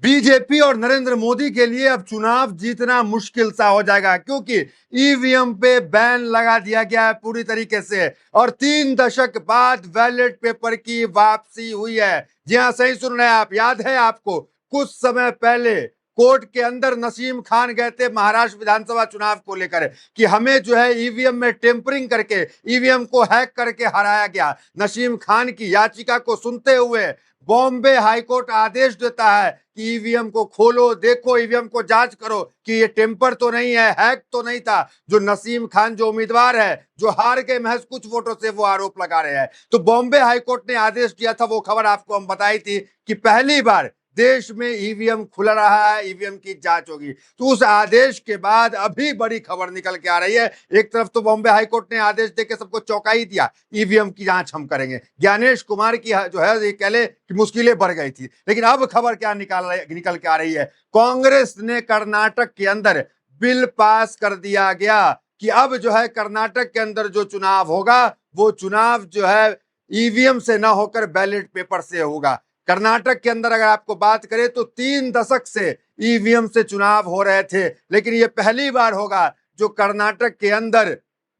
BJP और नरेंद्र मोदी के लिए अब चुनाव जीतना मुश्किल सा हो जाएगा, क्योंकि ईवीएम पे बैन लगा दिया गया है पूरी तरीके से और 3 दशक बाद बैलेट पेपर की वापसी हुई है। जी हां, सही सुन रहे हैं आप। याद है आपको, कुछ समय पहले कोर्ट के अंदर नसीम खान गए थे महाराष्ट्र विधानसभा चुनाव को लेकर कि हमें जो है ईवीएम में टेम्परिंग करके ईवीएम को हैक करके हराया गया। नसीम खान की याचिका को सुनते हुए बॉम्बे हाईकोर्ट आदेश देता है कि ईवीएम को खोलो, देखो, ईवीएम को जांच करो कि ये टेम्पर तो नहीं है, हैक तो नहीं था। जो नसीम खान जो उम्मीदवार है, जो हार के महज कुछ वोटों से, वो आरोप लगा रहे हैं। तो बॉम्बे हाईकोर्ट ने आदेश दिया था, वो खबर आपको हम बताई थी कि पहली बार देश में ईवीएम खुल रहा है, ईवीएम की जांच होगी। तो उस आदेश के बाद अभी बड़ी खबर निकल के आ रही है। एक तरफ तो बॉम्बे हाईकोर्ट ने आदेश देकर सबको चौंका ही दिया, ईवीएम की जांच हम करेंगे। ज्ञानेश कुमार की जो है ये कह ले कि मुश्किलें बढ़ गई थी, लेकिन अब खबर क्या निकल के आ रही है, कांग्रेस ने कर्नाटक के अंदर बिल पास कर दिया गया कि अब जो है कर्नाटक के अंदर जो चुनाव होगा, वो चुनाव जो है ईवीएम से ना होकर बैलेट पेपर से होगा। कर्नाटक के अंदर अगर आपको बात करें तो 3 दशक से ईवीएम से चुनाव हो रहे थे, लेकिन ये पहली बार होगा जो कर्नाटक के अंदर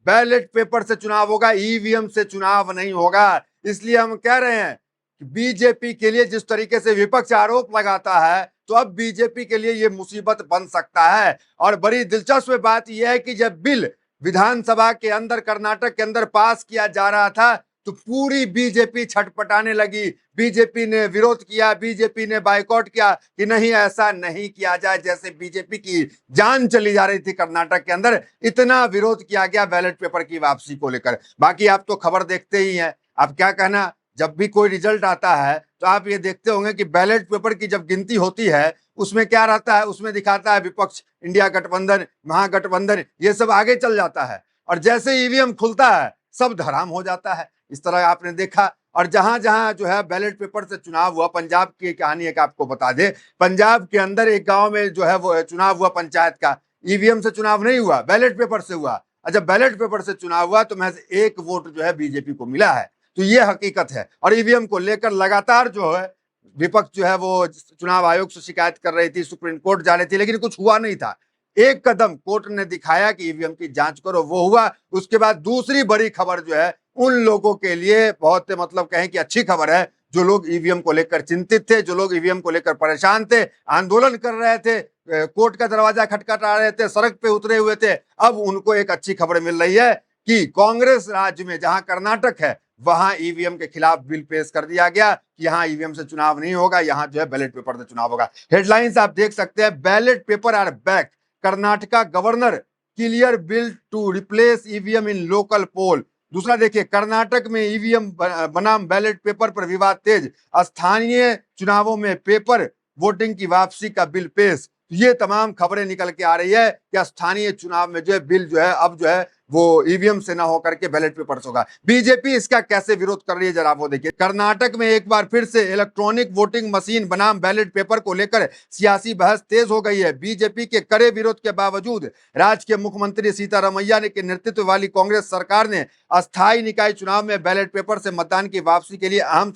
बैलेट पेपर से चुनाव होगा, ईवीएम से चुनाव नहीं होगा। इसलिए हम कह रहे हैं कि बीजेपी के लिए जिस तरीके से विपक्ष आरोप लगाता है, तो अब बीजेपी के लिए ये मुसीबत बन सकता है। और बड़ी दिलचस्प बात यह है कि जब बिल विधानसभा के अंदर कर्नाटक के अंदर पास किया जा रहा था, तो पूरी बीजेपी छटपटाने लगी। बीजेपी ने विरोध किया, बीजेपी ने बायकॉट किया कि नहीं, ऐसा नहीं किया जाए। जैसे बीजेपी की जान चली जा रही थी कर्नाटक के अंदर, इतना विरोध किया गया बैलेट पेपर की वापसी को लेकर। बाकी आप तो खबर देखते ही हैं, आप क्या कहना, जब भी कोई रिजल्ट आता है तो आप ये देखते होंगे कि बैलेट पेपर की जब गिनती होती है, उसमें क्या रहता है, उसमें दिखाता है विपक्ष, इंडिया गठबंधन, महागठबंधन, ये सब आगे चल जाता है। और जैसे ईवीएम खुलता है, सब धराम हो जाता है। इस तरह आपने देखा। और जहां जहां जो है बैलेट पेपर से चुनाव हुआ, पंजाब की कहानी एक आपको बता दे, पंजाब के अंदर एक गांव में जो है वो चुनाव हुआ पंचायत का, ईवीएम से चुनाव नहीं हुआ, बैलेट पेपर से हुआ। और जब बैलेट पेपर से चुनाव हुआ तो महज 1 वोट जो है बीजेपी को मिला है। तो ये हकीकत है। और ईवीएम को लेकर लगातार जो है विपक्ष जो है वो चुनाव आयोग से शिकायत कर रही थी, सुप्रीम कोर्ट जा रही थी, लेकिन कुछ हुआ नहीं था। एक कदम कोर्ट ने दिखाया कि ईवीएम की जांच करो, वो हुआ। उसके बाद दूसरी बड़ी खबर जो है उन लोगों के लिए बहुत मतलब कहें कि अच्छी खबर है, जो लोग ईवीएम को लेकर चिंतित थे, जो लोग ईवीएम को लेकर परेशान थे, आंदोलन कर रहे थे, कोर्ट का दरवाजा खटखटा रहे थे, सड़क पे उतरे हुए थे, अब उनको एक अच्छी खबर मिल रही है कि कांग्रेस राज्य में, जहां कर्नाटक है, वहां ईवीएम के खिलाफ बिल पेश कर दिया गया कि यहां ईवीएम से चुनाव नहीं होगा, यहां जो है बैलेट पेपर से चुनाव होगा। हेडलाइंस आप देख सकते हैं, ballot paper are back, Karnataka governor clear bill to replace EVM in local poll. दूसरा देखिए, कर्नाटक में ईवीएम बनाम बैलेट पेपर पर विवाद तेज, स्थानीय चुनावों में पेपर वोटिंग की वापसी का बिल पेश। ये तमाम खबरें निकल के आ रही है कि स्थानीय चुनाव में जो है बिल जो है अब जो है वो ईवीएम से ना होकर के बैलेट पेपर से होगा। बीजेपी इसका कैसे विरोध कर रही है, जरा वो देखिए। कर्नाटक में एक बार फिर से इलेक्ट्रॉनिक वोटिंग मशीन बनाम बैलेट पेपर को लेकर सियासी बहस तेज हो गई है। बीजेपी के कड़े विरोध के बावजूद राज्य के मुख्यमंत्री सीतारमैया के नेतृत्व वाली कांग्रेस सरकार ने अस्थायी निकाय चुनाव में बैलेट पेपर से मतदान की वापसी के लिए अहम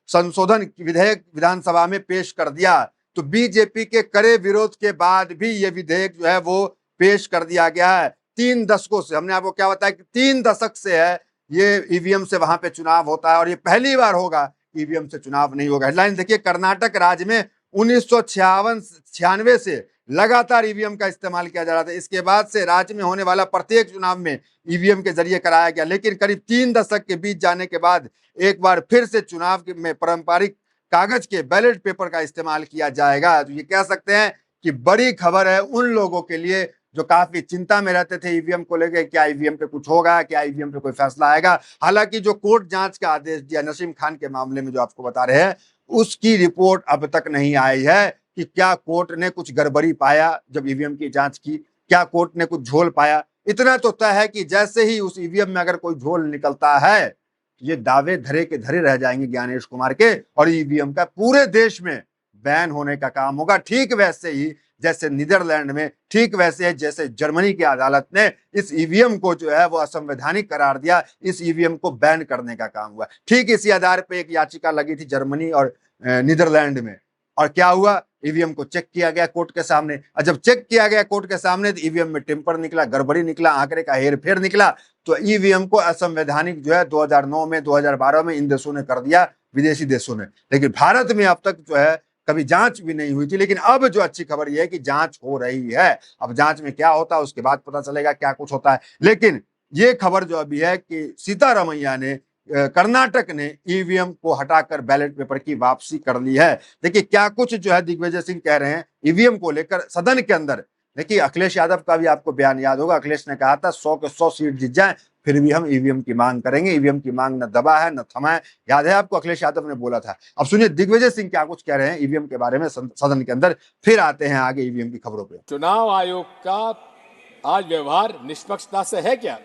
संशोधन विधेयक विधानसभा में पेश कर दिया। तो बीजेपी के कड़े विरोध के बाद भी ये विधेयक जो है वो पेश कर दिया गया है। 3 दशकों से, हमने आपको क्या बताया कि 3 दशक से है ये ईवीएम से वहां पे चुनाव होता है, और ये पहली बार होगा ईवीएम से चुनाव नहीं होगा। हेडलाइन देखिए, कर्नाटक राज्य में 1996 से लगातार ईवीएम का इस्तेमाल किया जा रहा था। इसके बाद से राज्य में होने वाला प्रत्येक चुनाव में ईवीएम के जरिए कराया गया, लेकिन करीब 3 दशक के बीच जाने के बाद एक बार फिर से चुनाव में पारंपरिक कागज के बैलेट पेपर का इस्तेमाल किया जाएगा। तो ये कह सकते हैं कि बड़ी खबर है उन लोगों के लिए जो काफी चिंता में रहते थे ईवीएम को लेकर, क्या ईवीएम पे कुछ होगा, क्या ईवीएम पे कोई फैसला आएगा। हालांकि जो कोर्ट जांच का आदेश दिया नसीम खान के मामले में जो आपको बता रहे हैं, उसकी रिपोर्ट अब तक नहीं आई है कि क्या कोर्ट ने कुछ गड़बड़ी पाया जब ईवीएम की जांच की, क्या कोर्ट ने कुछ झोल पाया। इतना तो तय है कि जैसे ही उस ईवीएम में अगर कोई झोल निकलता है, ये दावे धरे के धरे रह जाएंगे ज्ञानेश कुमार के, और ईवीएम का पूरे देश में बैन होने का काम होगा। ठीक वैसे ही जैसे नीदरलैंड में, ठीक वैसे जैसे जर्मनी की अदालत ने इस ईवीएम को जो है वो असंवैधानिक करार दिया, इस ईवीएम को बैन करने का काम हुआ। ठीक इसी आधार पर एक याचिका लगी थी जर्मनी और नीदरलैंड में, और क्या हुआ, ईवीएम को चेक किया गया कोर्ट के सामने, और जब चेक किया गया कोर्ट के सामने तो ईवीएम में टेम्पर निकला, गड़बड़ी निकला, आंकड़े का हेरफेर निकला। तो ईवीएम को असंवैधानिक जो है 2009 में 2012 में इन देशों ने कर दिया, विदेशी देशों ने। लेकिन भारत में अब तक जो है कभी जांच भी नहीं हुई थी। लेकिन अब जो अच्छी खबर यह है कि जांच हो रही है। अब जांच में क्या होता है उसके बाद पता चलेगा क्या कुछ होता है। लेकिन ये खबर जो अभी है कि सीतारमैया ने कर्नाटक ने ईवीएम को हटाकर बैलेट पेपर की वापसी कर ली है। देखिए क्या कुछ जो है दिग्विजय सिंह कह रहे हैं ईवीएम को लेकर सदन के अंदर। देखिए अखिलेश यादव का भी आपको बयान याद होगा, अखिलेश ने कहा था 100 के 100 सीट जीत जाए फिर भी हम ईवीएम की मांग करेंगे। ईवीएम की मांग न दबा है न थमा है, याद है आपको, अखिलेश यादव ने बोला था। अब सुनिए दिग्विजय सिंह क्या कुछ कह रहे हैं ईवीएम के बारे में सदन के अंदर, फिर आते हैं आगे ईवीएम की खबरों पे। चुनाव आयोग का आज व्यवहार निष्पक्षता से है क्या?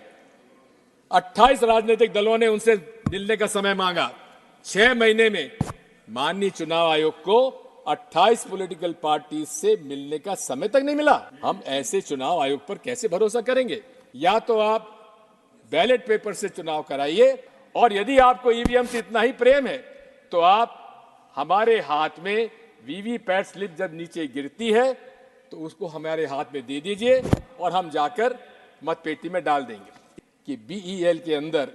28 राजनीतिक दलों ने उनसे मिलने का समय मांगा। 6 महीने में माननीय चुनाव आयोग को 28 पॉलिटिकल पार्टी से मिलने का समय तक नहीं मिला। हम ऐसे चुनाव आयोग पर कैसे भरोसा करेंगे? या तो आप बैलेट पेपर से चुनाव कराइए, और यदि आपको ईवीएम से इतना ही प्रेम है तो आप हमारे हाथ में वीवीपैट स्लिप जब नीचे गिरती है तो उसको हमारे हाथ में दे दीजिए और हम जाकर मतपेटी में डाल देंगे। कि बीईएल के अंदर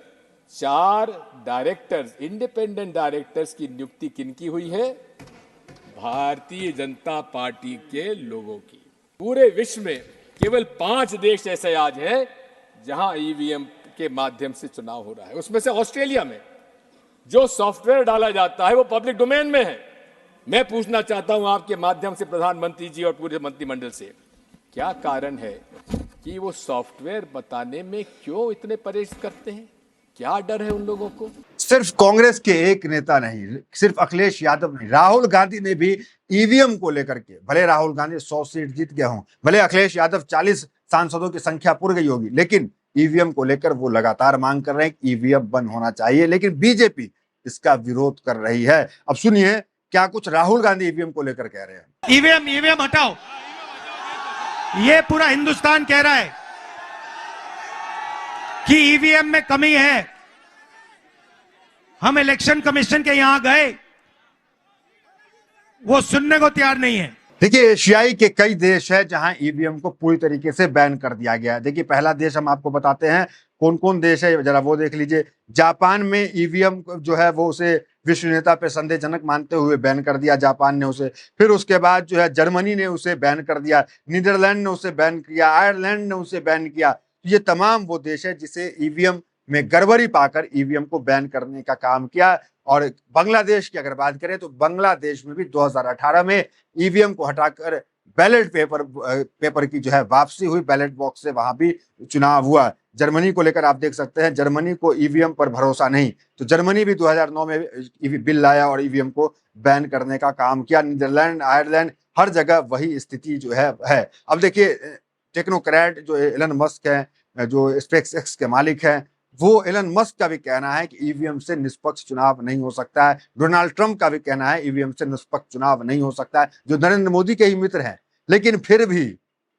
4 डायरेक्टर्स, इंडिपेंडेंट डायरेक्टर्स की नियुक्ति किनकी हुई है? भारतीय जनता पार्टी के लोगों की। पूरे विश्व में केवल 5 देश ऐसे आज हैं जहां ईवीएम के माध्यम से चुनाव हो रहा है। उसमें से ऑस्ट्रेलिया में जो सॉफ्टवेयर डाला जाता है वो पब्लिक डोमेन में है। मैं पूछना चाहता हूं आपके माध्यम से प्रधानमंत्री जी और पूरे मंत्रिमंडल से, क्या कारण है कि वो सॉफ्टवेयर बताने में क्यों इतने परहेज करते हैं? क्या डर है उन लोगों को? सिर्फ कांग्रेस के एक नेता नहीं, सिर्फ अखिलेश यादव नहीं, राहुल गांधी ने भी ईवीएम को लेकर के, भले राहुल गांधी 100 सीट जीत गए हों, भले अखिलेश यादव 40 सांसदों की संख्या पूर गई होगी, लेकिन ईवीएम को लेकर वो लगातार मांग कर रहे हैं कि ईवीएम बंद होना चाहिए। लेकिन बीजेपी इसका विरोध कर रही है। अब सुनिए क्या कुछ राहुल गांधी ईवीएम को लेकर कह रहे हैं। ईवीएम हटाओ, ये पूरा हिंदुस्तान कह रहा है कि ईवीएम में कमी है। हम इलेक्शन कमीशन के यहां गए, वो सुनने को तैयार नहीं है। देखिए एशियाई के कई देश है जहां ईवीएम को पूरी तरीके से बैन कर दिया गया है। देखिए पहला देश हम आपको बताते हैं कौन कौन देश है, जरा वो देख लीजिए। जापान में ईवीएम जो है वो उसे विश्व नेता पे संदेहजनक मानते हुए बैन कर दिया जापान ने उसे। फिर उसके बाद जो है जर्मनी ने उसे बैन कर दिया, नीदरलैंड ने उसे बैन किया, आयरलैंड ने उसे बैन किया। ये तमाम वो देश है जिसे ईवीएम में गड़बड़ी पाकर ईवीएम को बैन करने का काम किया। और बांग्लादेश की अगर बात करें तो बांग्लादेश में भी 2018 में ईवीएम को हटाकर बैलेट पेपर की जो है वापसी हुई, बैलेट बॉक्स से वहां भी चुनाव हुआ। जर्मनी को लेकर आप देख सकते हैं, जर्मनी को ईवीएम पर भरोसा नहीं, तो जर्मनी भी 2009 में बिल लाया और ईवीएम को बैन करने का काम किया। नीदरलैंड, आयरलैंड, हर जगह वही स्थिति जो है। अब देखिए टेक्नोक्रेट जो एलन मस्क है, जो स्पेसएक्स के मालिक हैं, वो एलन मस्क का भी कहना है कि ईवीएम से निष्पक्ष चुनाव नहीं हो सकता है। डोनाल्ड ट्रंप का भी कहना है ईवीएम से निष्पक्ष चुनाव नहीं हो सकता है, जो नरेंद्र मोदी के ही मित्र हैं। लेकिन फिर भी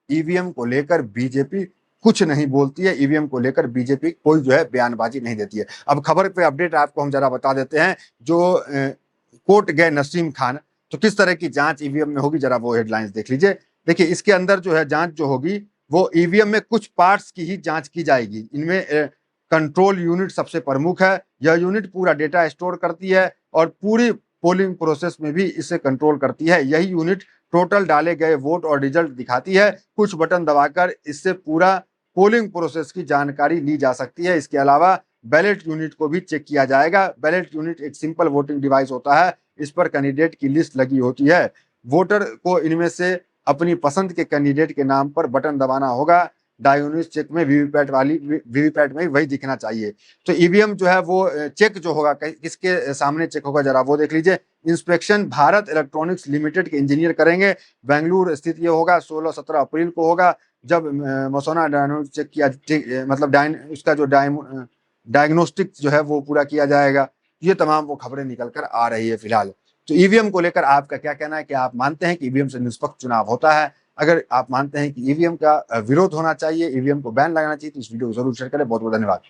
ईवीएम को लेकर बीजेपी कुछ नहीं बोलती है, ईवीएम को लेकर बीजेपी कोई जो है बयानबाजी नहीं देती है। अब खबर पे अपडेट आपको हम जरा बता देते हैं। जो कोर्ट गए नसीम खान, तो किस तरह की जांच ईवीएम में होगी, जरा वो हेडलाइंस देख लीजिए। देखिए इसके अंदर जो है जांच जो होगी वो ईवीएम में कुछ पार्ट्स की ही जांच की जाएगी। इनमें कंट्रोल यूनिट सबसे प्रमुख है। यह यूनिट पूरा डेटा स्टोर करती है और पूरी पोलिंग प्रोसेस में भी इसे कंट्रोल करती है। यही यूनिट टोटल डाले गए वोट और रिजल्ट दिखाती है। कुछ बटन दबाकर इससे पूरा पोलिंग प्रोसेस की जानकारी ली जा सकती है। इसके अलावा बैलेट यूनिट को भी चेक किया जाएगा। बैलेट यूनिट एक सिंपल वोटिंग डिवाइस होता है, इस पर कैंडिडेट की लिस्ट लगी होती है। वोटर को इनमें से अपनी पसंद के कैंडिडेट के नाम पर बटन दबाना होगा। डायग्नोस्टिक चेक में वीवीपैट में वही दिखना चाहिए। तो ईवीएम जो है वो चेक जो होगा किसके सामने चेक होगा, जरा वो देख लीजिए। इंस्पेक्शन भारत इलेक्ट्रॉनिक्स लिमिटेड के इंजीनियर करेंगे। बेंगलुरु स्थित ये होगा, 16-17 अप्रैल को होगा, जब मसौना डायग्नोस्टिक किया, मतलब उसका जो डायग्नोस्टिक जो है वो पूरा किया जाएगा। ये तमाम वो खबरें निकल कर आ रही है फिलहाल। तो ईवीएम को लेकर आपका क्या कहना है? कि आप मानते हैं कि ईवीएम से निष्पक्ष चुनाव होता है? अगर आप मानते हैं कि ईवीएम का विरोध होना चाहिए, ईवीएम को बैन लगाना चाहिए, तो इस वीडियो को जरूर शेयर करें। बहुत बहुत धन्यवाद।